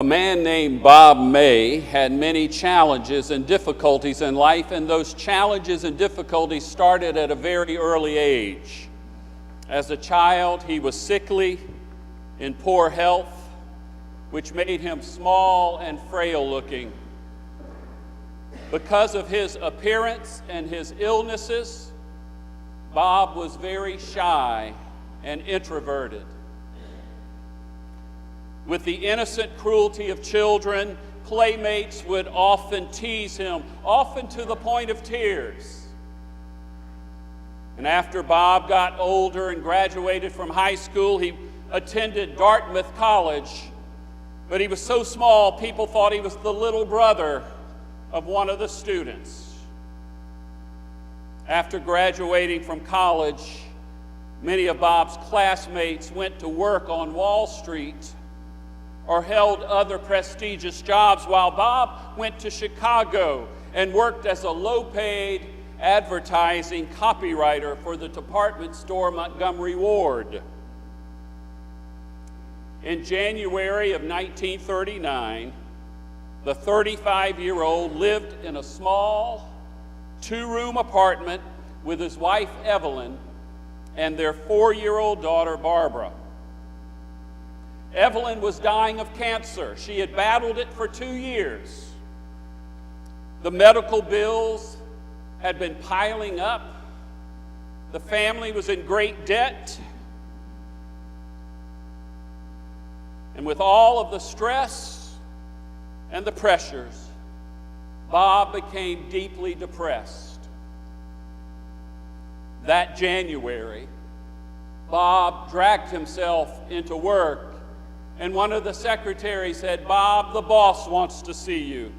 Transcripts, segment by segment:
A man named Bob May had many challenges and difficulties in life, and those challenges and difficulties started at a very early age. As a child, he was sickly, in poor health, which made him small and frail looking. Because of his appearance and his illnesses, Bob was very shy and introverted. With the innocent cruelty of children, playmates would often tease him, often to the point of tears. And after Bob got older and graduated from high school, he attended Dartmouth College. But he was so small, people thought he was the little brother of one of the students. After graduating from college, many of Bob's classmates went to work on Wall Street or held other prestigious jobs, while Bob went to Chicago and worked as a low-paid advertising copywriter for the department store Montgomery Ward. In January of 1939, the 35-year-old lived in a small two-room apartment with his wife Evelyn and their 4-year-old daughter Barbara. Evelyn was dying of cancer. She had battled it for 2 years. The medical bills had been piling up. The family was in great debt. And with all of the stress and the pressures, Bob became deeply depressed. That January, Bob dragged himself into work, and one of the secretaries said, "Bob, the boss wants to see you."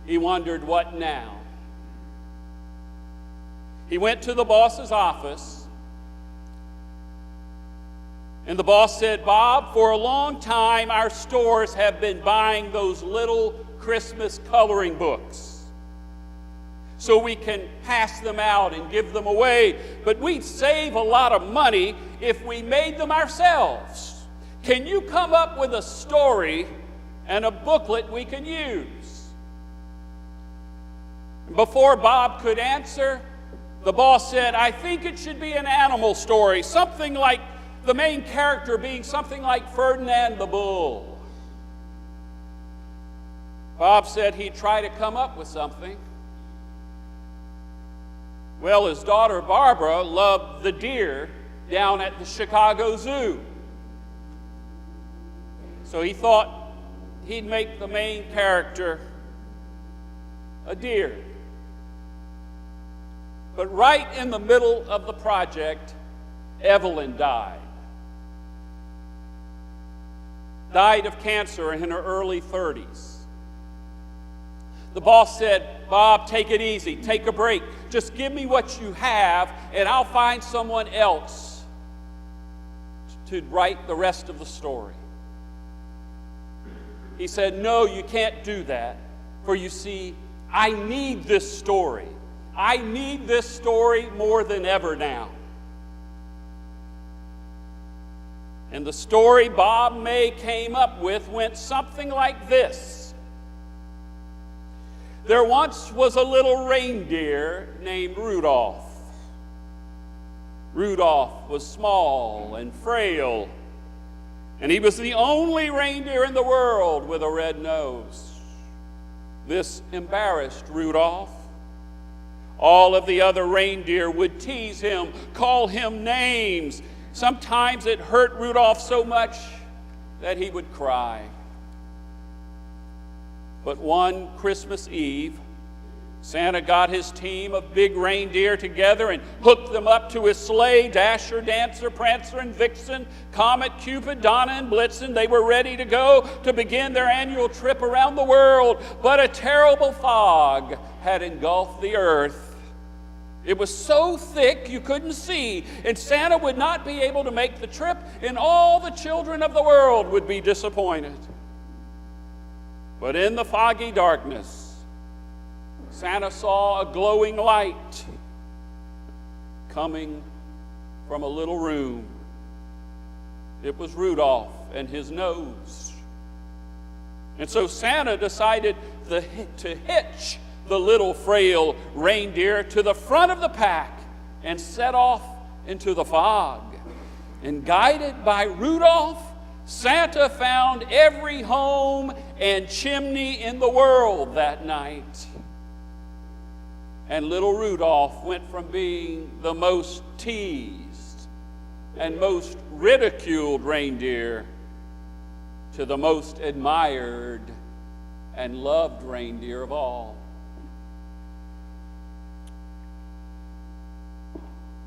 He wondered, what now? He went to the boss's office, and the boss said, "Bob, for a long time our stores have been buying those little Christmas coloring books so we can pass them out and give them away, but we'd save a lot of money if we made them ourselves. Can you come up with a story and a booklet we can use?" Before Bob could answer, the boss said, "I think it should be an animal story, something like the main character being something like Ferdinand the Bull." Bob said he'd try to come up with something. Well, his daughter Barbara loved the deer down at the Chicago Zoo. So he thought he'd make the main character a deer. But right in the middle of the project, Evelyn died. Died of cancer in her early 30s. The boss said, "Bob, take it easy, take a break. Just give me what you have and I'll find someone else to write the rest of the story." He said, "No, you can't do that. For you see, I need this story. I need this story more than ever now." And the story Bob May came up with went something like this. There once was a little reindeer named Rudolph. Rudolph was small and frail, and he was the only reindeer in the world with a red nose. This embarrassed Rudolph. All of the other reindeer would tease him, call him names. Sometimes it hurt Rudolph so much that he would cry. But one Christmas Eve, Santa got his team of big reindeer together and hooked them up to his sleigh. Dasher, Dancer, Prancer, and Vixen, Comet, Cupid, Donner, and Blitzen. They were ready to go to begin their annual trip around the world. But a terrible fog had engulfed the earth. It was so thick you couldn't see, and Santa would not be able to make the trip, and all the children of the world would be disappointed. But in the foggy darkness, Santa saw a glowing light coming from a little room. It was Rudolph and his nose. And so Santa decided to hitch the little frail reindeer to the front of the pack and set off into the fog. And guided by Rudolph, Santa found every home and chimney in the world that night. And little Rudolph went from being the most teased and most ridiculed reindeer to the most admired and loved reindeer of all.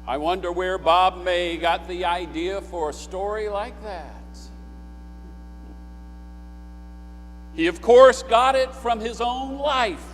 I wonder where Bob May got the idea for a story like that. He, of course, got it from his own life.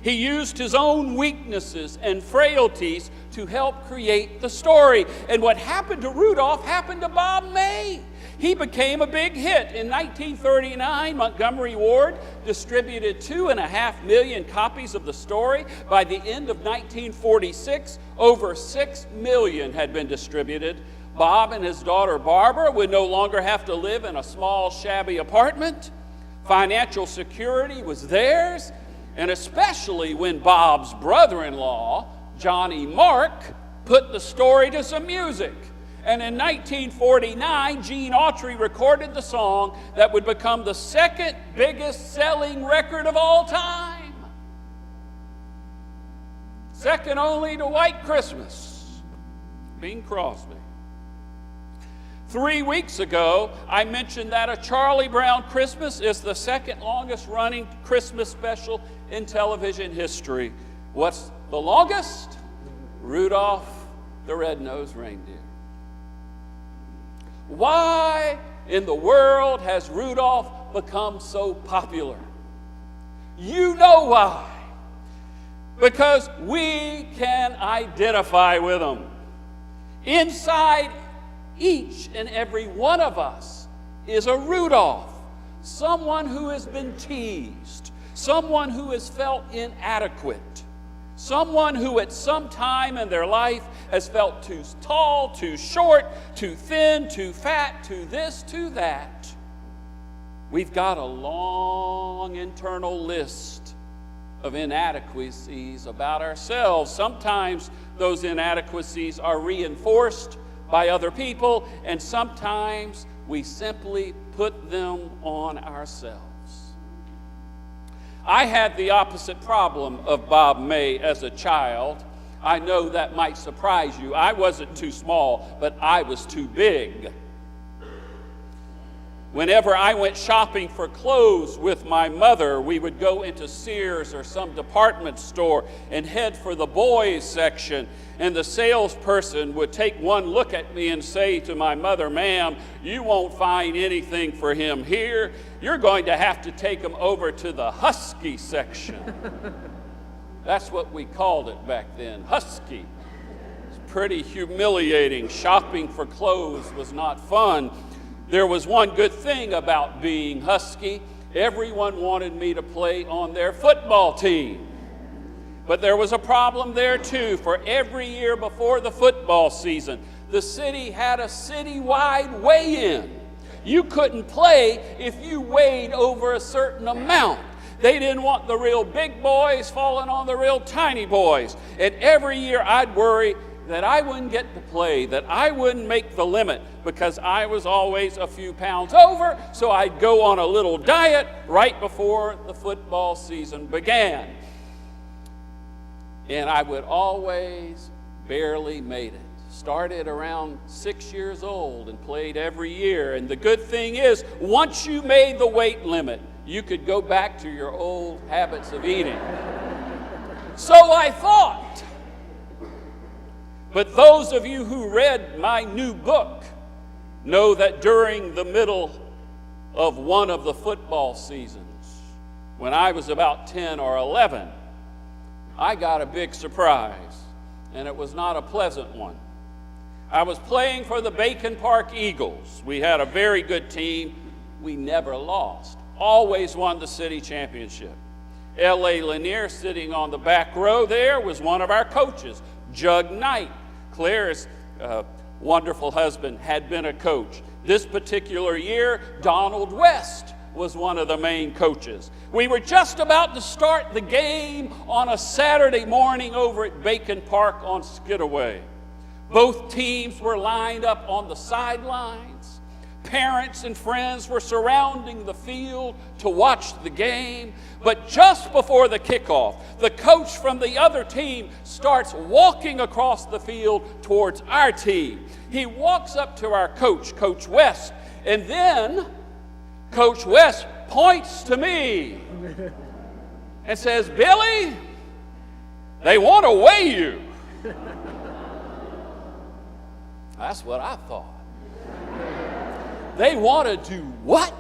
He used his own weaknesses and frailties to help create the story. And what happened to Rudolph happened to Bob May. He became a big hit. In 1939, Montgomery Ward distributed 2.5 million copies of the story. By the end of 1946, over 6 million had been distributed. Bob and his daughter Barbara would no longer have to live in a small, shabby apartment. Financial security was theirs, and especially when Bob's brother-in-law, Johnny Mark, put the story to some music. And in 1949, Gene Autry recorded the song that would become the second biggest selling record of all time. Second only to White Christmas, Bing Crosby. 3 weeks ago, I mentioned that A Charlie Brown Christmas is the second longest running Christmas special in television history. What's the longest? Rudolph the Red-nose Reindeer. Why in the world has Rudolph become so popular? You know why. Because we can identify with him. Inside each and every one of us is a Rudolph, someone who has been teased, someone who has felt inadequate, someone who at some time in their life has felt too tall, too short, too thin, too fat, too this, too that. We've got a long internal list of inadequacies about ourselves. Sometimes those inadequacies are reinforced by other people, and sometimes we simply put them on ourselves. I had the opposite problem of Bob May as a child. I know that might surprise you. I wasn't too small, but I was too big. Whenever I went shopping for clothes with my mother, we would go into Sears or some department store and head for the boys section. And the salesperson would take one look at me and say to my mother, "Ma'am, you won't find anything for him here. You're going to have to take him over to the husky section." That's what we called it back then, husky. It's pretty humiliating. Shopping for clothes was not fun. There was one good thing about being husky. Everyone wanted me to play on their football team. But there was a problem there too. For every year before the football season, the city had a citywide weigh-in. You couldn't play if you weighed over a certain amount. They didn't want the real big boys falling on the real tiny boys. And every year I'd worry that I wouldn't get to play, that I wouldn't make the limit because I was always a few pounds over, so I'd go on a little diet right before the football season began. And I would always barely made it. Started around 6 years old and played every year. And the good thing is, once you made the weight limit, you could go back to your old habits of eating. So I thought. But those of you who read my new book know that during the middle of one of the football seasons, when I was about 10 or 11, I got a big surprise, and it was not a pleasant one. I was playing for the Bacon Park Eagles. We had a very good team. We never lost, always won the city championship. L.A. Lanier, sitting on the back row there, was one of our coaches. Jug Knight, Claire's wonderful husband, had been a coach. This particular year, Donald West was one of the main coaches. We were just about to start the game on a Saturday morning over at Bacon Park on Skidaway. Both teams were lined up on the sidelines. Parents and friends were surrounding the field to watch the game. But just before the kickoff, the coach from the other team starts walking across the field towards our team. He walks up to our coach, Coach West, and then Coach West points to me and says, "Billy, they want to weigh you." That's what I thought. They want to do what?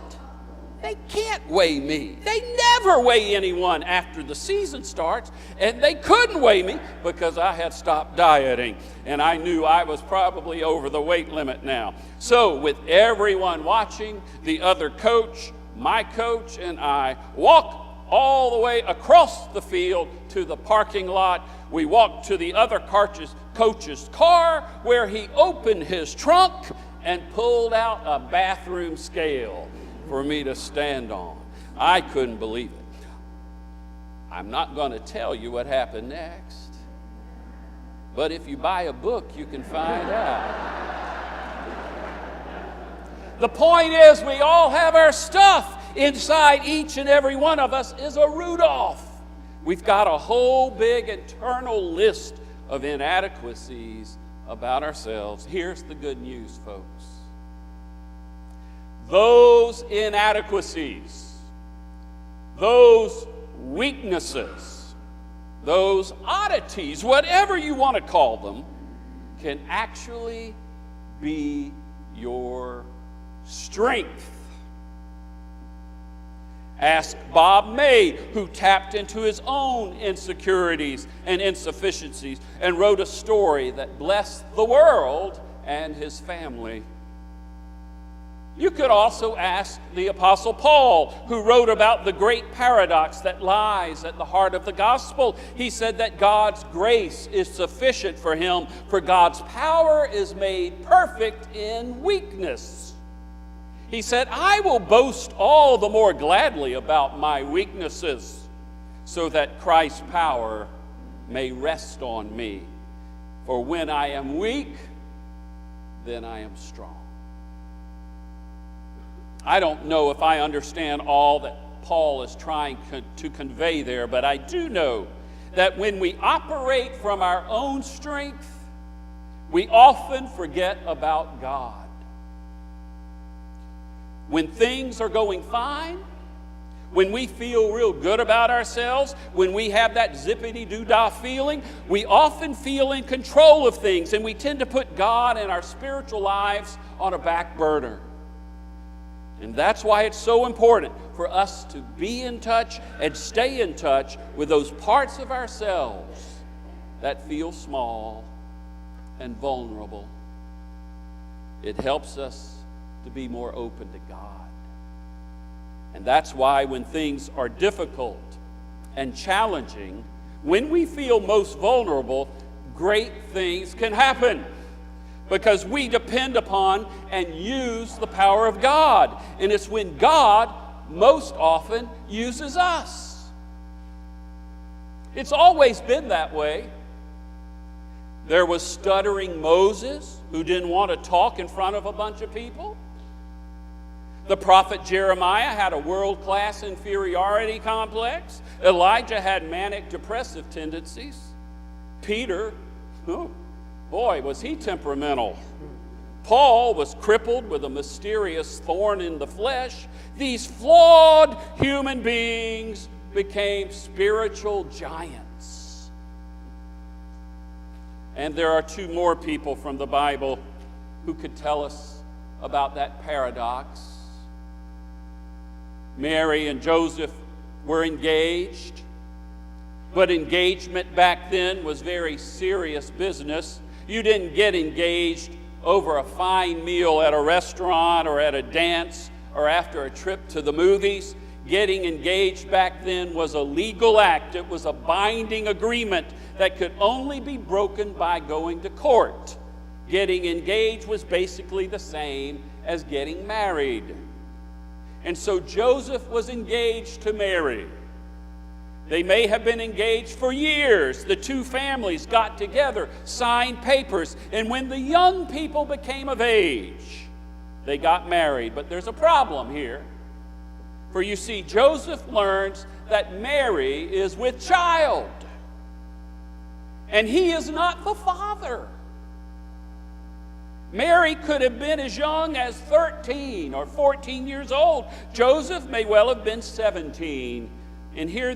They can't weigh me. They never weigh anyone after the season starts, and they couldn't weigh me because I had stopped dieting, and I knew I was probably over the weight limit now. So with everyone watching, the other coach, my coach, and I walk all the way across the field to the parking lot. We walked to the other coach's car, where he opened his trunk and pulled out a bathroom scale for me to stand on. I couldn't believe it. I'm not going to tell you what happened next, but if you buy a book, you can find out. The point is, we all have our stuff. Inside each and every one of us is a Rudolph. We've got a whole big internal list of inadequacies about ourselves. Here's the good news, folks. Those inadequacies, those weaknesses, those oddities, whatever you want to call them, can actually be your strength. Ask Bob May, who tapped into his own insecurities and insufficiencies and wrote a story that blessed the world and his family. You could also ask the Apostle Paul, who wrote about the great paradox that lies at the heart of the gospel. He said that God's grace is sufficient for him, for God's power is made perfect in weakness. He said, "I will boast all the more gladly about my weaknesses, so that Christ's power may rest on me. For when I am weak, then I am strong." I don't know if I understand all that Paul is trying to convey there, but I do know that when we operate from our own strength, we often forget about God. When things are going fine, when we feel real good about ourselves, when we have that zippity-doo-dah feeling, we often feel in control of things, and we tend to put God and our spiritual lives on a back burner. And that's why it's so important for us to be in touch and stay in touch with those parts of ourselves that feel small and vulnerable. It helps us to be more open to God. And that's why when things are difficult and challenging, when we feel most vulnerable, great things can happen, because we depend upon and use the power of God. And it's when God most often uses us. It's always been that way. There was stuttering Moses, who didn't want to talk in front of a bunch of people. The prophet Jeremiah had a world-class inferiority complex. Elijah had manic depressive tendencies. Peter, boy, was he temperamental. Paul was crippled with a mysterious thorn in the flesh. These flawed human beings became spiritual giants. And there are two more people from the Bible who could tell us about that paradox. Mary and Joseph were engaged, but engagement back then was very serious business. You didn't get engaged over a fine meal at a restaurant or at a dance or after a trip to the movies. Getting engaged back then was a legal act. It was a binding agreement that could only be broken by going to court. Getting engaged was basically the same as getting married. And so Joseph was engaged to Mary. They may have been engaged for years. The two families got together, signed papers, and when the young people became of age, they got married. But there's a problem here. For you see, Joseph learns that Mary is with child, and he is not the father. Mary could have been as young as 13 or 14 years old. Joseph may well have been 17. And here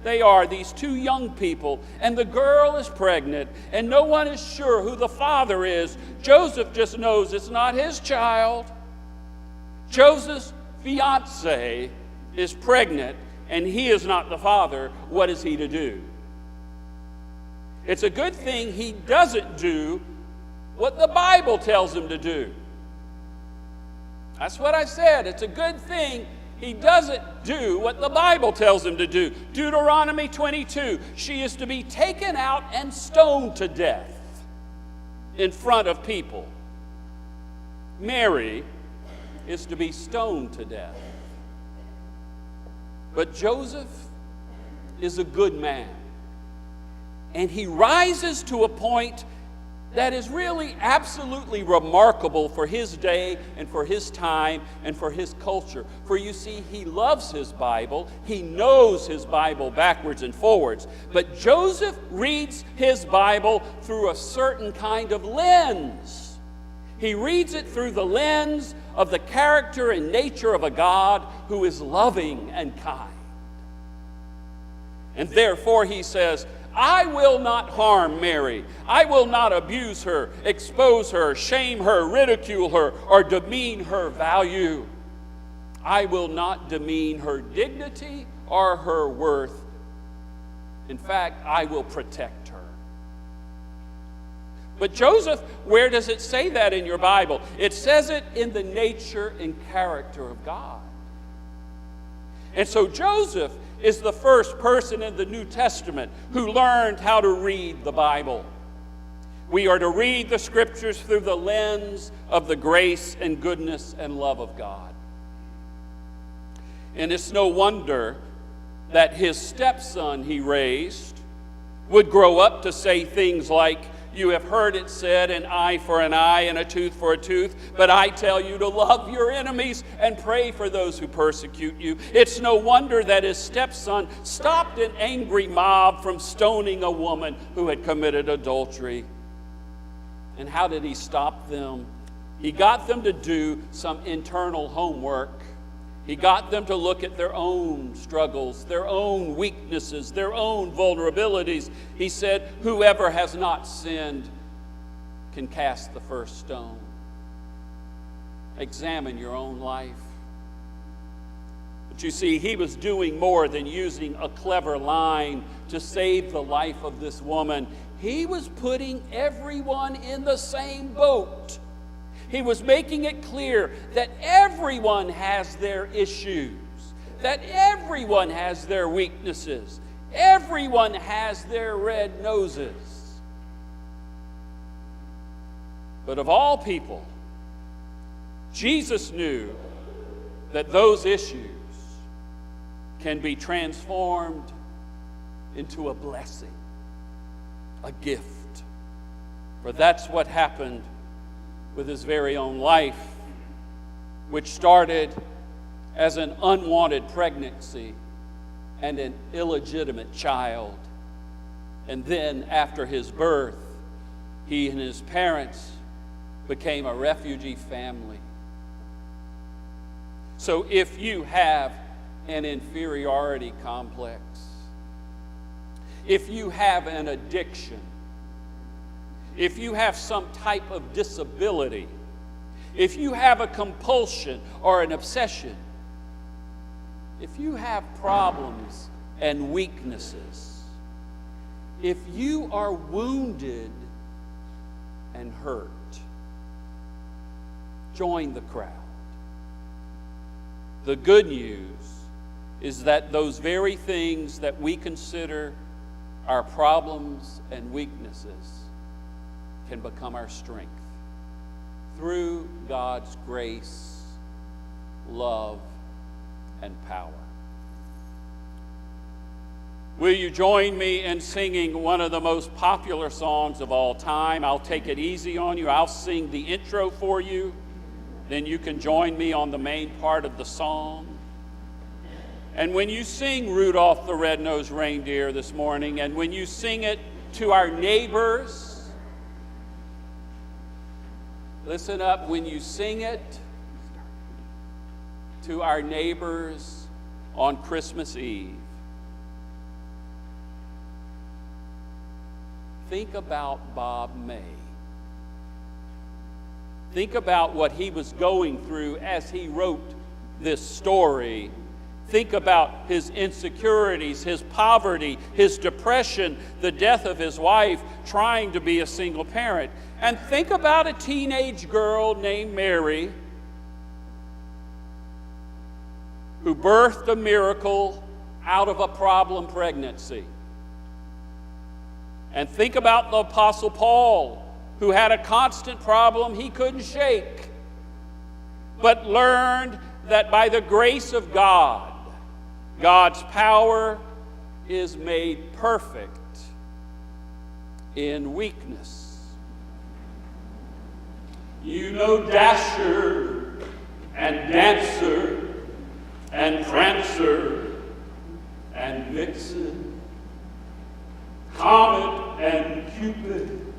they are, these two young people, and the girl is pregnant, and no one is sure who the father is. Joseph just knows it's not his child. Joseph's fiancée is pregnant, and he is not the father. What is he to do? It's a good thing he doesn't do what the Bible tells him to do. That's what I said. It's a good thing he doesn't do what the Bible tells him to do. Deuteronomy 22, she is to be taken out and stoned to death in front of people. Mary is to be stoned to death. But Joseph is a good man. And he rises to a point that is really absolutely remarkable for his day and for his time and for his culture. For you see, he loves his Bible. He knows his Bible backwards and forwards. But Joseph reads his Bible through a certain kind of lens. He reads it through the lens of the character and nature of a God who is loving and kind. And therefore he says, I will not harm Mary. I will not abuse her, expose her, shame her, ridicule her, or demean her value. I will not demean her dignity or her worth. In fact, I will protect her. But Joseph, where does it say that in your Bible? It says it in the nature and character of God. And so Joseph is the first person in the New Testament who learned how to read the Bible. We are to read the Scriptures through the lens of the grace and goodness and love of God. And it's no wonder that his stepson he raised would grow up to say things like, you have heard it said, an eye for an eye and a tooth for a tooth, but I tell you to love your enemies and pray for those who persecute you. It's no wonder that his stepson stopped an angry mob from stoning a woman who had committed adultery. And how did he stop them? He got them to do some internal homework. He got them to look at their own struggles, their own weaknesses, their own vulnerabilities. He said, whoever has not sinned can cast the first stone. Examine your own life. But you see, he was doing more than using a clever line to save the life of this woman. He was putting everyone in the same boat. He was making it clear that everyone has their issues, that everyone has their weaknesses, everyone has their red noses. But of all people, Jesus knew that those issues can be transformed into a blessing, a gift. For that's what happened with his very own life, which started as an unwanted pregnancy and an illegitimate child. And then after his birth, he and his parents became a refugee family. So if you have an inferiority complex, if you have an addiction, if you have some type of disability, if you have a compulsion or an obsession, if you have problems and weaknesses, if you are wounded and hurt, join the crowd. The good news is that those very things that we consider our problems and weaknesses can become our strength through God's grace, love, and power. Will you join me in singing one of the most popular songs of all time? I'll take it easy on you. I'll sing the intro for you. Then you can join me on the main part of the song. And when you sing Rudolph the Red-nose Reindeer this morning, and when you sing it to our neighbors, listen up, when you sing it to our neighbors on Christmas Eve, think about Bob May. Think about what he was going through as he wrote this story. Think about his insecurities, his poverty, his depression, the death of his wife, trying to be a single parent. And think about a teenage girl named Mary who birthed a miracle out of a problem pregnancy. And think about the Apostle Paul, who had a constant problem he couldn't shake, but learned that by the grace of God, God's power is made perfect in weakness. You know Dasher and Dancer and Prancer and Vixen, Comet and Cupid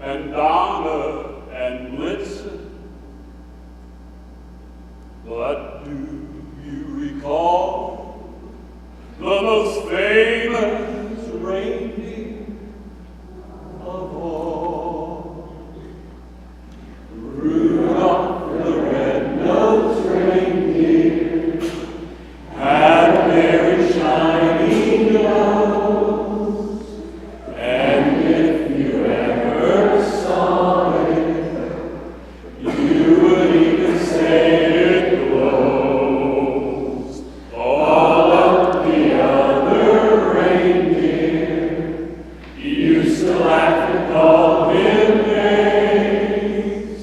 and Donna and Blitzen. But do you recall the most famous reindeer of all? Rudolph the Red-nose Reindeer had very shiny nose, and if you ever saw it, you would even say it glows. All of the other reindeer used to laugh and call him names.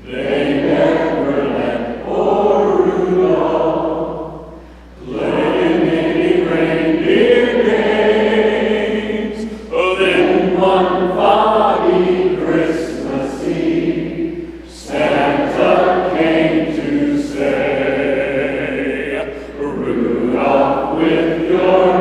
They never let poor Rudolph play in any reindeer games. Oh, then one foggy Christmas Eve, Santa came to say, Rudolph, with your